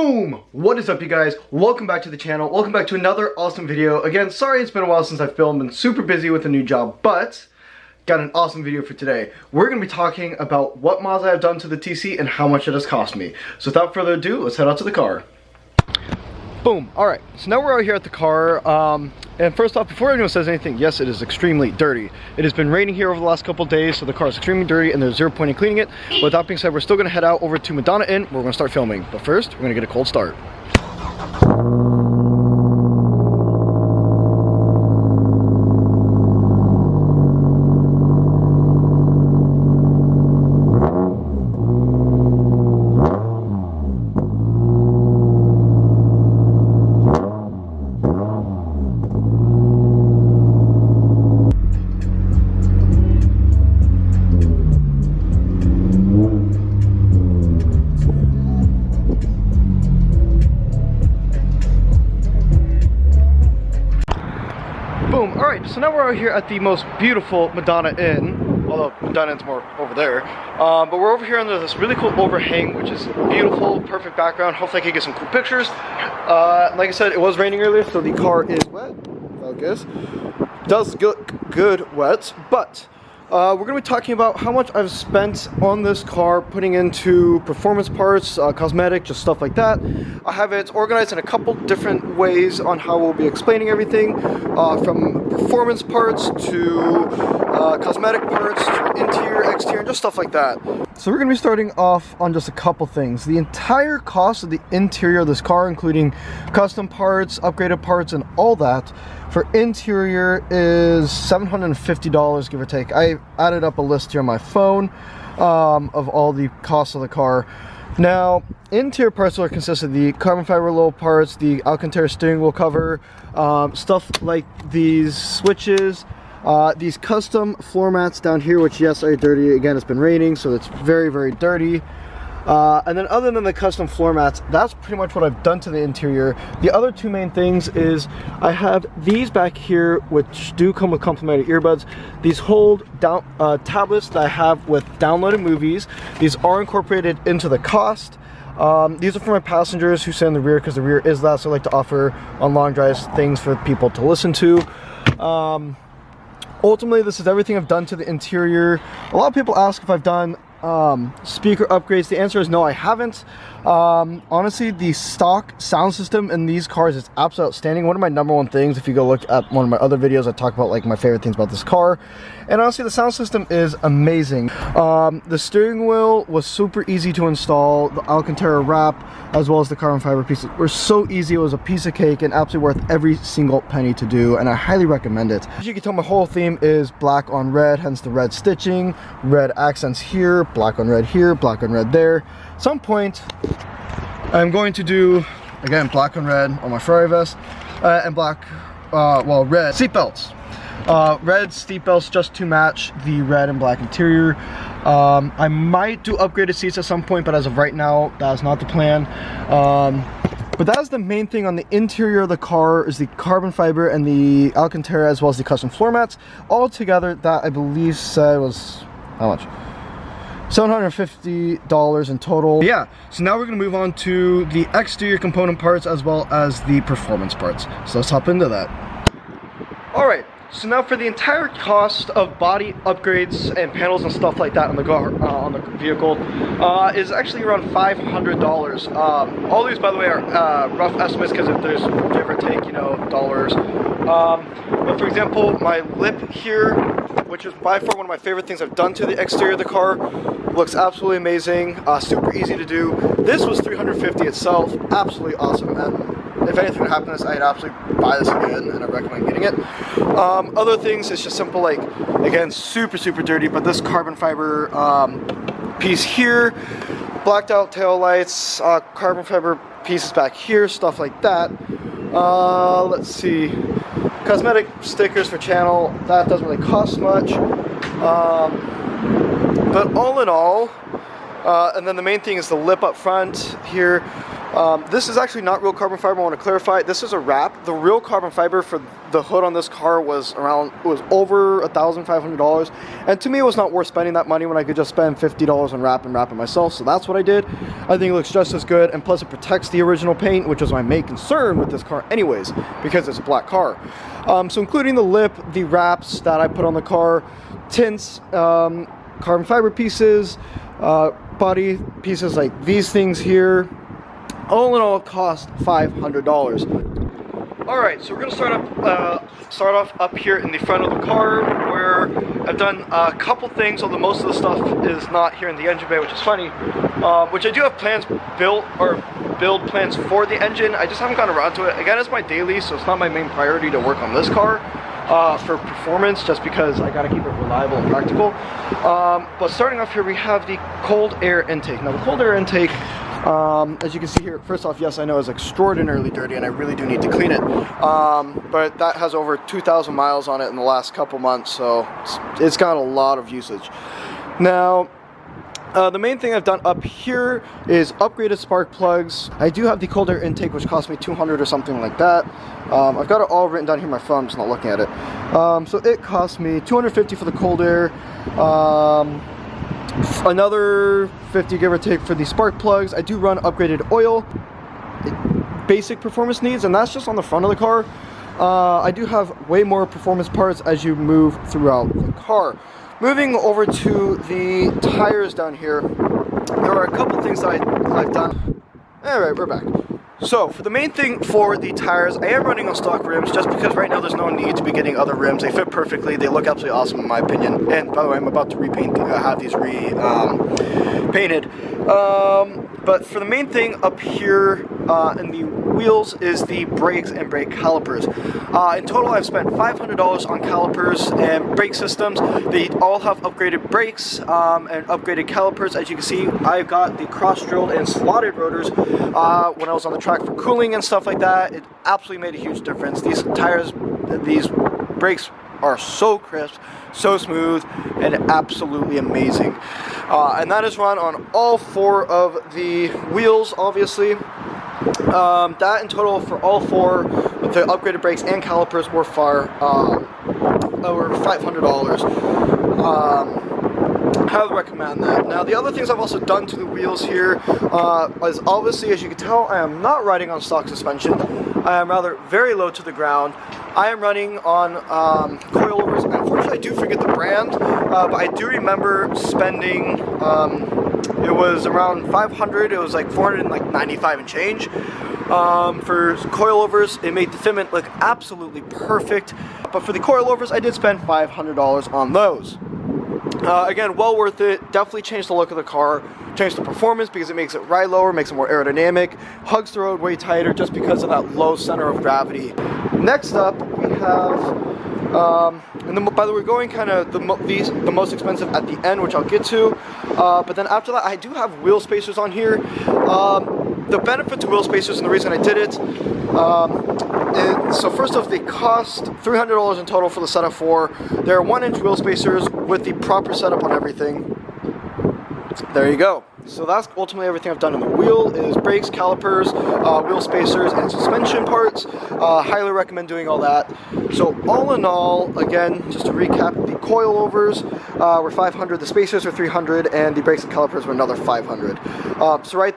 Boom! What is up, you guys? Welcome back to the channel. Welcome back to another awesome video. Again, sorry it's been a while since I filmed. Been super busy with a new job, but got an awesome video for today. We're going to be talking about what mods I have done to the TC and how much it has cost me. So without further ado, let's head out to the car. Boom. Alright, so now we're out here at the car. And first off, before anyone says anything, yes, it is extremely dirty. It has been raining here over the last couple of days, so the car is extremely dirty and there's zero point in cleaning it. But with that being said, we're still going to head out over to Madonna Inn. We're going to start filming. But first, we're going to get a cold start. Boom, alright, so now we're out here at the most beautiful Madonna Inn, although Madonna Inn's more over there, but we're over here under this really cool overhang, which is beautiful, perfect background. Hopefully I can get some cool pictures. Like I said, it was raining earlier, so the car is wet, focus, does good wet, but we're going to be talking about how much I've spent on this car, putting into performance parts, cosmetic, just stuff like that. I have it organized in a couple different ways on how we'll be explaining everything, from performance parts to cosmetic parts to interior, exterior, and just stuff like that. So we're going to be starting off on just a couple things. The entire cost of the interior of this car, including custom parts, upgraded parts, and all that, for interior is $750, give or take. I added up a list here on my phone of all the costs of the car. Now, interior parts will consist of the carbon fiber low parts, the Alcantara steering wheel cover, stuff like these switches, these custom floor mats down here, which yes are dirty. Again, it's been raining, so it's very, very dirty. And then other than the custom floor mats, that's pretty much what I've done to the interior. The other two main things is I have these back here, which do come with complimentary earbuds. These hold down tablets that I have with downloaded movies. These are incorporated into the cost. These are for my passengers who sit in the rear, because the rear is loud, so I like to offer on long drives things for people to listen to. Ultimately, this is everything I've done to the interior. A lot of people ask if I've done speaker upgrades. The answer is no, I haven't. Honestly, the stock sound system in these cars is absolutely outstanding. One of my number one things, if you go look at one of my other videos, I talk about like my favorite things about this car. And honestly, the sound system is amazing. The steering wheel was super easy to install. The Alcantara wrap, as well as the carbon fiber pieces, were so easy. It was a piece of cake and absolutely worth every single penny to do, and I highly recommend it. As you can tell, my whole theme is black on red, hence the red stitching, red accents here, black on red here, black on red there. At some point, I'm going to do, again, black on red on my Ferrari vest, and black, well, red seat belts. Red seat belts just to match the red and black interior. I might do upgraded seats at some point, but as of right now, that is not the plan. But that is the main thing on the interior of the car, is the carbon fiber and the Alcantara, as well as the custom floor mats. All together, that I believe said was, how much? $750 in total. Yeah, so now we're going to move on to the exterior component parts as well as the performance parts. So let's hop into that. Alright, so now for the entire cost of body upgrades and panels and stuff like that on the car, on the vehicle, is actually around $500. All these, by the way, are rough estimates, because if there's give or take, you know, dollars. But for example, my lip here, which is by far one of my favorite things I've done to the exterior of the car, looks absolutely amazing, super easy to do. This was $350 itself, absolutely awesome, and if anything would happen to this, I'd absolutely buy this again, and I recommend getting it. Other things, it's just simple, like, again, super dirty, but this carbon fiber piece here, blacked out tail lights, carbon fiber pieces back here, stuff like that. Let's see, cosmetic stickers for channel, that doesn't really cost much. But all in all, and then the main thing is the lip up front here. This is actually not real carbon fiber. I want to clarify. This is a wrap. The real carbon fiber for the hood on this car was over $1,500, and to me it was not worth spending that money when I could just spend $50 on wrap and wrap it myself. So that's what I did. I think it looks just as good, and plus it protects the original paint, which was my main concern with this car anyways, because it's a black car. So including the lip, the wraps that I put on the car, tints, carbon fiber pieces, body pieces like these things here, all in all it cost $500. Alright, so we're going to start off up here in the front of the car, where I've done a couple things, although most of the stuff is not here in the engine bay, which is funny, which I do have plans build plans for the engine. I just haven't gotten around to it. Again, it's my daily, so it's not my main priority to work on this car for performance, just because I got to keep it reliable and practical. But starting off here, we have the cold air intake. Now the cold air intake, as you can see here, first off, yes, I know it's extraordinarily dirty and I really do need to clean it, but that has over 2,000 miles on it in the last couple months, so it's got a lot of usage. Now the main thing I've done up here is upgraded spark plugs. I do have the cold air intake, which cost me $200 or something like that. I've got it all written down here on my phone, I'm just not looking at it. So it cost me $250 for the cold air, another $50 give or take for the spark plugs. I do run upgraded oil, basic performance needs, and that's just on the front of the car. I do have way more performance parts as you move throughout the car. Moving over to the tires down here, there are a couple things that I've done. Alright, we're back. So, for the main thing for the tires, I am running on stock rims, just because right now there's no need to be getting other rims. They fit perfectly, they look absolutely awesome in my opinion. And by the way, I'm about to repaint, have these painted. But for the main thing up here in the wheels is the brakes and brake calipers. In total, I've spent $500 on calipers and brake systems. They all have upgraded brakes and upgraded calipers. As you can see, I've got the cross-drilled and slotted rotors. When I was on the track for cooling and stuff like that, it absolutely made a huge difference. These tires, these brakes are so crisp, so smooth, and absolutely amazing. And that is run on all four of the wheels, obviously. That in total for all four with the upgraded brakes and calipers were over $500. Highly recommend that. Now the other things I've also done to the wheels here is, obviously, as you can tell, I am not riding on stock suspension. I am rather very low to the ground. I am running on coilovers. Unfortunately, I do forget the brand, but I do remember spending, it was around $500, it was like $495 and change. For coilovers, it made the fitment look absolutely perfect, but for the coilovers, I did spend $500 on those. Again, well worth it. Definitely changed the look of the car, changed the performance because it makes it ride lower, makes it more aerodynamic, hugs the road way tighter just because of that low center of gravity. Next up, we have, and then, by the way, we're going kind of the most expensive at the end, which I'll get to. But then after that, I do have wheel spacers on here. The benefit to wheel spacers and the reason I did it, so first off, they cost $300 in total for the set of 4. They're 1-inch wheel spacers with the proper setup on everything. There you go. So that's ultimately everything I've done in the wheel is brakes, calipers, wheel spacers, and suspension parts. Highly recommend doing all that. So all in all, again, just to recap, the coilovers were $500, the spacers were $300, and the brakes and calipers were another $500. So right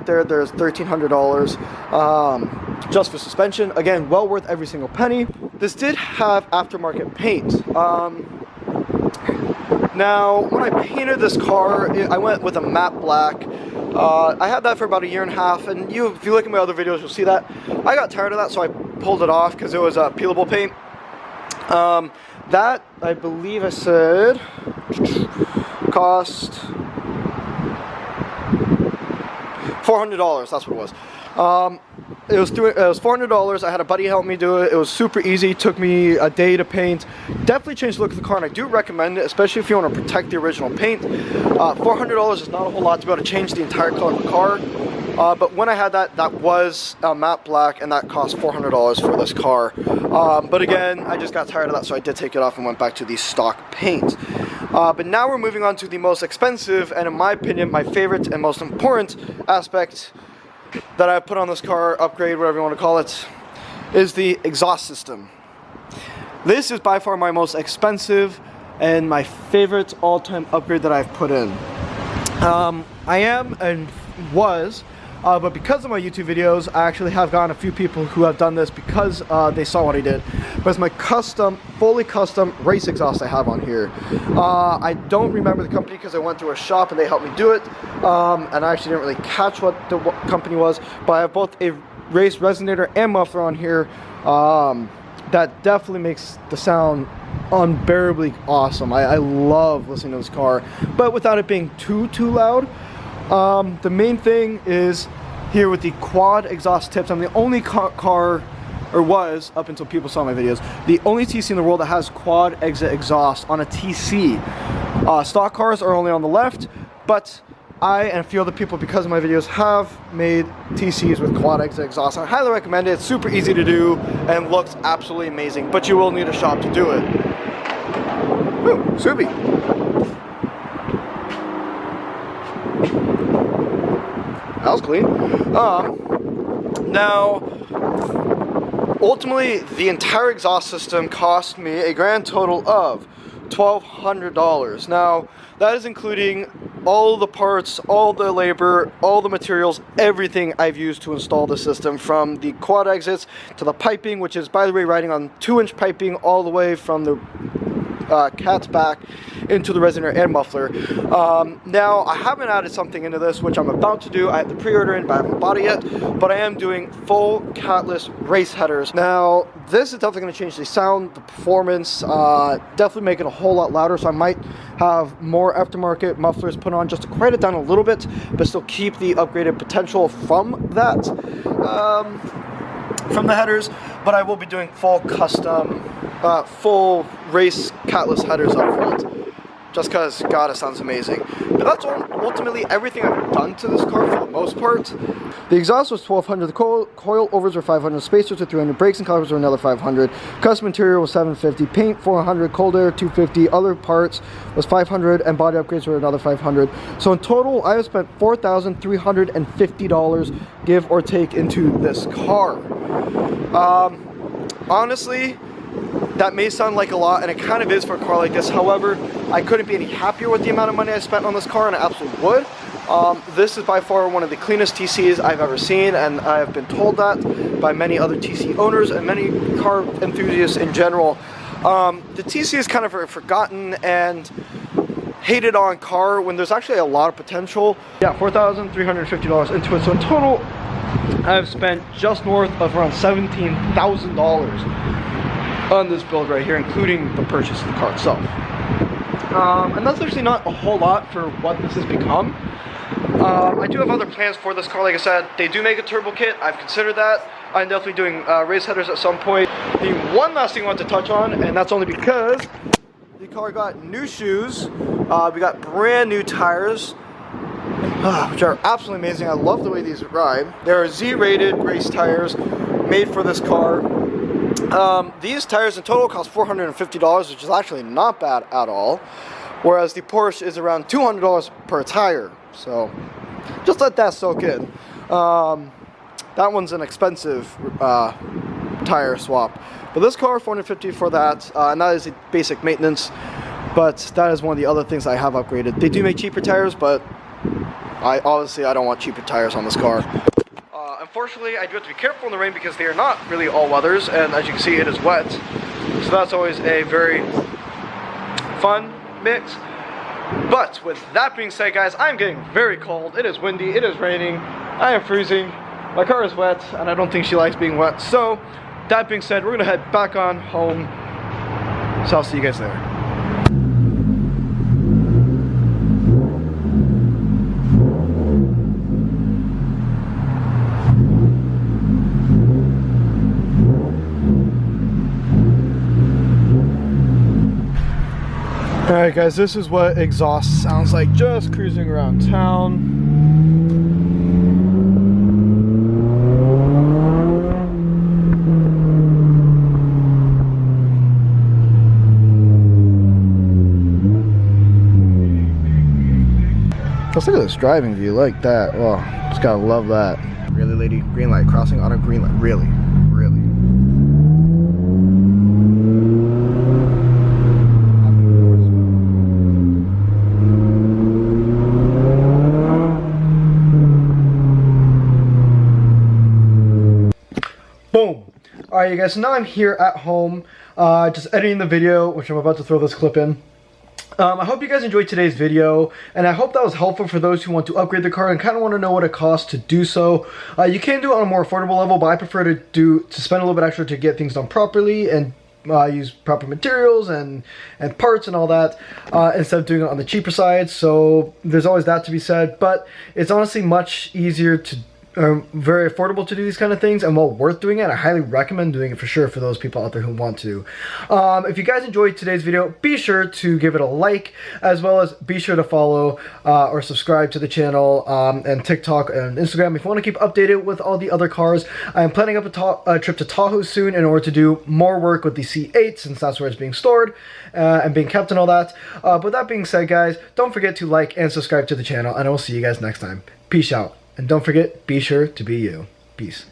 there, there's $1,300 just for suspension. Again, well worth every single penny. This did have aftermarket paint. Now, when I painted this car, I went with a matte black. I had that for about 1.5 years, and if you look at my other videos, you'll see that. I got tired of that, so I pulled it off because it was peelable paint. That, I believe I said, cost $400, that's what it was. It was $400. I had a buddy help me do it. It was super easy. It took me a day to paint. Definitely changed the look of the car, and I do recommend it, especially if you want to protect the original paint. $400 is not a whole lot to be able to change the entire color of the car. But when I had that was matte black, and that cost $400 for this car. But again, I just got tired of that, so I did take it off and went back to the stock paint. But now we're moving on to the most expensive, and in my opinion, my favorite and most important aspect that I put on this car, upgrade, whatever you want to call it, is the exhaust system. This is by far my most expensive and my favorite all-time upgrade that I've put in. I am and was, but because of my YouTube videos, I actually have gotten a few people who have done this because they saw what I did. But it's my custom, fully custom race exhaust I have on here. I don't remember the company because I went through a shop and they helped me do it. And I actually didn't really catch what the company was, but I have both a race resonator and muffler on here. That definitely makes the sound unbearably awesome. I love listening to this car, but without it being too loud. The main thing is here with the quad exhaust tips. I'm the only car, or was up until people saw my videos, the only TC in the world that has quad exit exhaust on a TC. Stock cars are only on the left, but I and a few other people, because of my videos, have made TCs with quad exit exhaust. I highly recommend it. It's super easy to do and looks absolutely amazing, but you will need a shop to do it. Ooh, Subi. That was clean. Now, ultimately, the entire exhaust system cost me a grand total of $1,200. Now, that is including all the parts, all the labor, all the materials, everything I've used to install the system, from the quad exits to the piping, which is, by the way, riding on 2-inch piping all the way from the cat's back into the resonator and muffler. Now, I haven't added something into this, which I'm about to do. I have the pre-order in, but I haven't bought it yet. But I am doing full catless race headers. Now, this is definitely going to change the sound, the performance, definitely make it a whole lot louder. So I might have more aftermarket mufflers put on just to quiet it down a little bit, but still keep the upgraded potential from that, from the headers. But I will be doing full custom, full race catless headers up front, just because, God, it sounds amazing. But that's ultimately everything I've done to this car for the most part. The exhaust was $1,200, the coil overs were $500, spacers were $300, brakes and calipers were another $500, custom interior was $750, paint $400, cold air $250, other parts was $500, and body upgrades were another $500. So in total, I have spent $4,350, give or take, into this car. Honestly, that may sound like a lot, and it kind of is for a car like this. However, I couldn't be any happier with the amount of money I spent on this car, and I absolutely would. This is by far one of the cleanest TCs I've ever seen, and I have been told that by many other TC owners and many car enthusiasts in general. The TC is kind of a forgotten and hated on car when there's actually a lot of potential. Yeah, $4,350 into it. So in total, I've spent just north of around $17,000 on this build right here, including the purchase of the car itself. And that's actually not a whole lot for what this has become. I do have other plans for this car. Like I said, they do make a turbo kit. I've considered that. I'm definitely doing race headers at some point. The one last thing I want to touch on, and that's only because the car got new shoes. We got brand new tires, which are absolutely amazing. I love the way these ride. They're Z-rated race tires made for this car. These tires in total cost $450, which is actually not bad at all, whereas the Porsche is around $200 per tire. So just let that soak in. That one's an expensive tire swap, but this car, $450 for that, and that is a basic maintenance. But that is one of the other things I have upgraded. They do make cheaper tires, but I don't want cheaper tires on this car. Unfortunately, I do have to be careful in the rain because they are not really all weathers, and as you can see, it is wet. So that's always a very fun mix. But with that being said, guys, I'm getting very cold. It is windy, it is raining, I am freezing, my car is wet, and I don't think she likes being wet. So that being said, we're gonna head back on home. So I'll see you guys there. Alright guys, this is what exhaust sounds like just cruising around town. Let's look at this driving view, like that. Oh, just gotta love that. Really, lady? Green light, crossing on a green light. Really? Really? Boom! Alright, you guys, so now I'm here at home, just editing the video, which I'm about to throw this clip in. I hope you guys enjoyed today's video, and I hope that was helpful for those who want to upgrade their car and kind of want to know what it costs to do so. You can do it on a more affordable level, but I prefer to spend a little bit extra to get things done properly and use proper materials and parts and all that, instead of doing it on the cheaper side. So there's always that to be said, but it's honestly much easier to very affordable to do these kind of things, and well worth doing it. I highly recommend doing it for sure for those people out there who want to. If you guys enjoyed today's video, be sure to give it a like, as well as be sure to follow or subscribe to the channel, and TikTok and Instagram if you want to keep updated with all the other cars. I am planning up a trip to Tahoe soon in order to do more work with the C8, since that's where it's being stored and being kept and all that. But that being said, guys, don't forget to like and subscribe to the channel, and I will see you guys next time. Peace out. And don't forget, be sure to be you. Peace.